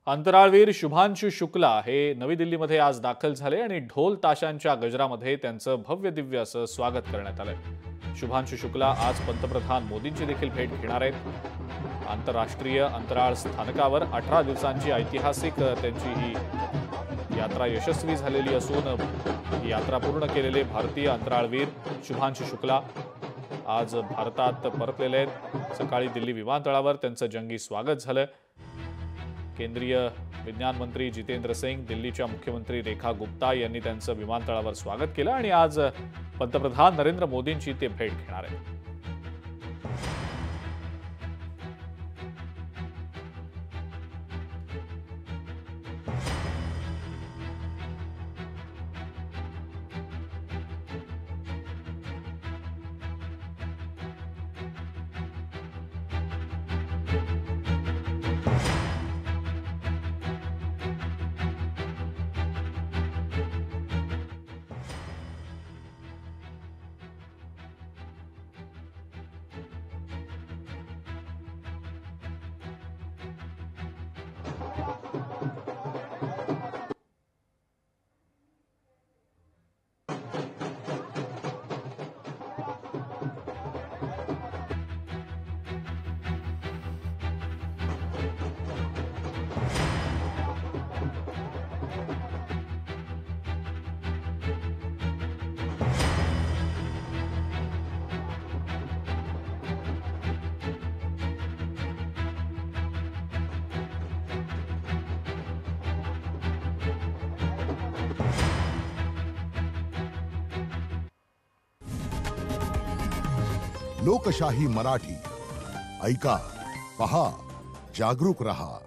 अंतराळवीर शुभांशु शुक्ला हे नवी दिल्लीमध्ये आज दाखल झाले आणि ढोल ताशांच्या गजरामध्ये त्यांचं भव्य दिव्य असं स्वागत करण्यात आलंय। शुभांशु शुक्ला आज पंतप्रधान मोदींची देखील भेट घेणार आहेत। आंतरराष्ट्रीय अंतराळ स्थानकावर 18 दिवसांची ऐतिहासिक त्यांची ही यात्रा यशस्वी झालेली असून ही यात्रा पूर्ण केलेले भारतीय अंतराळवीर शुभांशु शुक्ला आज भारतात परतलेले आहेत। सकाळी दिल्ली विमानतळावर त्यांचं जंगी स्वागत झालं। केंद्रीय विज्ञान मंत्री जितेंद्र सिंग, दिल्लीच्या मुख्यमंत्री रेखा गुप्ता यांनी त्यांचं विमानतळावर स्वागत केलं आणि आज पंतप्रधान नरेंद्र मोदींची ते भेट घेणार आहेत। लोकशाही मराठी ऐका, पहा, जागरूक रहा।